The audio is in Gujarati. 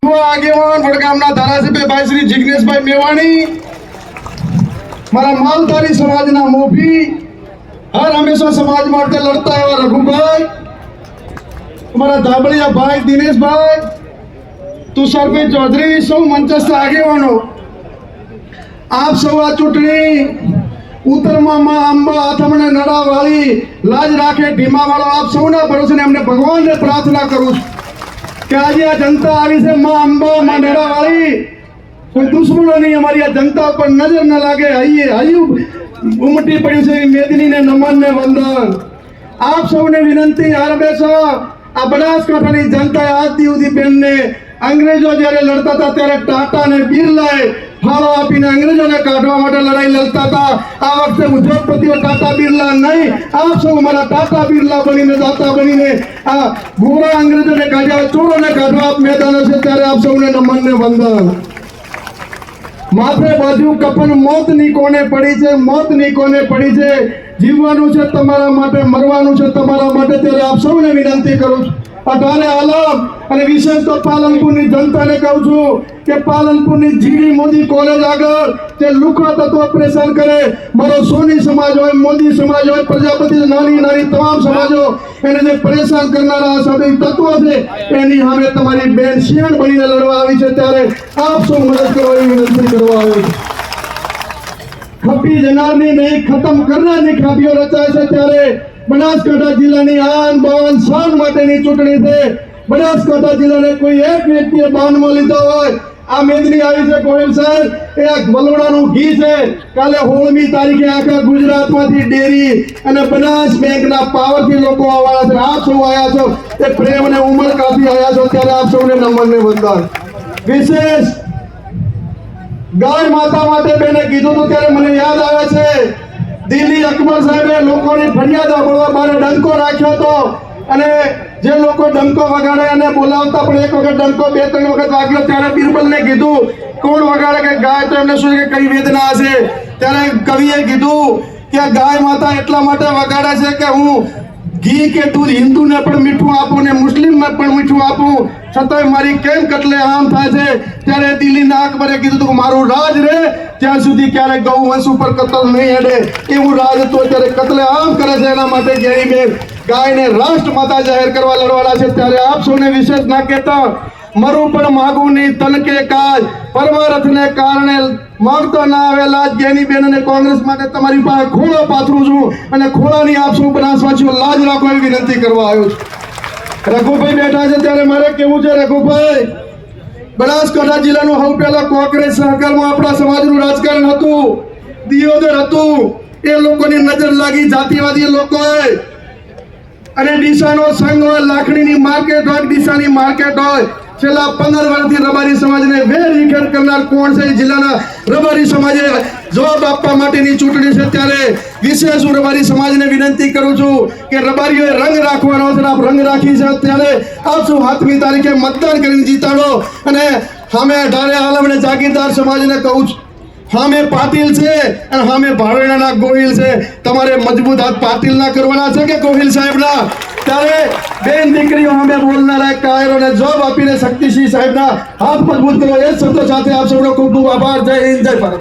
તો આગેવાન વડગામના ધારાસભ્ય ભાઈ શ્રી જિગ્નેશભાઈ મેવાણી, મારા માલધારી સમાજના મોભી, હર હંમેશા સમાજ માટે લડતા એવા રઘુભાઈ, અમારા ધાબળિયા ભાઈ દિનેશભાઈ, તુષારભાઈ ચૌધરી, સૌ મંચસ્થ આગેવાનો, આપ સૌ આ ચૂંટણી ઉત્તરમાં અંબા આથમણે નડાવાળી લાજ રાખે ઢીમાવાળો આપ સૌના ભરોસે એમને ભગવાનને પ્રાર્થના કરું છું કે આજે આ જનતા આવી છે માં અંબા માં નડાવાળી, કોઈ દુશ્મનો નહીં, અમારી આ જનતા ઉપર નજર ન લાગે, હૈયું ઉમટી પડ્યું છે મેદનીને નમન ને વંદન. આપ સૌને વિનંતી, હંમેશા આ બનાસકાંઠાની જનતાએ આજ સુધી બેનને અંગ્રેજો જ્યારે લડતા હતા ત્યારે ટાટા ને બિરલાએ ફાળો આપીને અંગ્રેજોને કાઢવા માટે લડાઈ લડતા હતા. આ વખતે ઉદ્યોગપતિઓ ટાટા બિરલા નહીં, આપ સૌ મારા ટાટા બિરલા બનીને દાતા બનીને આ ગોરા અંગ્રેજોને કાઢ્યા, ચોરોને કાઢવા આપ મેદાનો છે ત્યારે આપ સૌને નમન ને વંદન. માથે બાજુ કપન મોતની કોને પડી છે, મોતની કોને પડી છે, જીવવાનું છે તમારા માટે, મરવાનું છે તમારા માટે, ત્યારે આપ સૌને વિનંતી કરું છું. અઢારે આલમ અને વિશેષ તો પાલનપુરની જનતાને કહું છું કે પાલનપુરની જીડી મોદી કોલેજ આગળ જે લુખા તત્વો ઓપરેશન કરે, મારો સોની સમાજ હોય, મોદી સમાજ હોય, પ્રજાપતિ, નાની નાની તમામ સમાજો એને જે પરેશાન કરનારા સભ્ય તત્વો છે એની સામે તમારી બેન શિયાળ બનીને લડવા આવી છે ત્યારે આપ સૌ મદદ કરવાની વિનંતી કરવા આવ્યો છે. ખપી જનારની નહીં, ખતમ કરનારની ખાબીઓ રચાય છે ત્યારે બનાસકાંઠા જિલ્લાની આન બાન શાન માટેની ચૂંટણી છે. બનાસકાંઠા જિલ્લાને કોઈ એક વ્યક્તિએ બાનમાં લીધો હોય, આ મેદની આવી છે ગોહિલ સાહેબ, એ આ વલોણાનું ઘી છે. કાલે 16મી તારીખે આખા ગુજરાતમાંથી ડેરી અને બનાસ બેંકના પાવરથી લોકો આવવાના છે. આપ સૌ આવ્યા છો એ પ્રેમ અને ઉમર કાફી આવ્યા છો ત્યારે આપ સૌને નમન ને વંદન. વિશેષ ગાય માતા માટે બેને કીધું હતું ત્યારે મને યાદ આવે છે દિલ્હી અકબર સાહેબે લોકોની ફરિયાદ સાંભળવા બારે ડંકો રાખ્યો હતો અને જે લોકો ડંકો વગાડે અને બોલાવતા પણ એક વખત ડંકો 2-3 વખત વાગ્યો ત્યારે બિરબલને કીધું કોણ વગાડે કે ગાય, તો એમને શું કે કઈ વેદના હશે. ત્યારે કવિએ કીધું કે ગાય માતા એટલા માટે વગાડે છે કે હું ઘી કે દૂધ હિન્દુને પણ મીઠું આપું ને મુસ્લિમને પણ મીઠું આપું, છતાંય મારી કેમ કટલે આમ થાય છે. ત્યારે દિલ્હીના અકબરે કીધું કે મારું રાજ રે ત્યાં સુધી ક્યારેક ગૌ વંશ ઉપર કતલ નહીં હેડે, એવું રાજ તો ત્યારે કતલે આમ કરે છે. એના માટે ગેરીબેન ગાયને રાષ્ટ્રમાતા જાહેર કરવા લડવાના છે ત્યારે આપ સૌને વિશેષ ના કહેતા મરું પણ માગું નહીં તન કે કાજ, પરમારથને કારણે માંગતો ના આવેલા જ્ઞાનીબેન અને કોંગ્રેસ માટે તમારી પાસે ખોળો પાથરું છું અને ખોળાની આપ સૌ બનાસવાસીઓ લાજ રાખો એવી વિનંતી કરવા આવ્યો છું. રઘુભાઈ બેઠા છે ત્યારે મારે કેવું છે, રઘુભાઈ બનાસકાંઠા જિલ્લાનું સૌ પહેલા કોંગ્રેસ સહકારમાં આપણા સમાજનું રાજકારણ હતું, દિયોદર હતું, એ લોકોની નજર લાગી જાતિવાદી લોકોએ અને ડીસાનો સંઘ હોય, લાખણીની માર્કેટ હોય, ડીસાની માર્કેટ હોય, છેલ્લા 15 વર્ષથી રબારી સમાજને વેરવિખેર કરનાર કોણ છે? જિલ્લાના રબારી સમાજે જવાબ આપવા માટેની ચૂંટણી છે ત્યારે વિશેષ હું રબારી સમાજને વિનંતી કરું છું કે રબારીઓએ રંગ રાખવાનો છે, આપ રંગ રાખી છે ત્યારે આપ શું 7મી તારીખે મતદાન કરીને જીતાડો. અને સામે અઢારે આલમ અને જાગીરદાર સમાજને કહું છું, સામે પાટીલ છે અને સામે ભાવેણાના ગોહિલ છે, તમારે મજબૂત હાથ પાટીલના કરવાના છે કે ગોહિલ સાહેબના? ત્યારે બેન દીકરીઓ સામે બોલનારા કાયરોને જવાબ આપીને શક્તિસિંહ સાહેબના હાથ મજબૂત કરો. એ શબ્દો સાથે આપ સૌનો ખૂબ ખૂબ આભાર. જય હિન્દ, જય ભારત.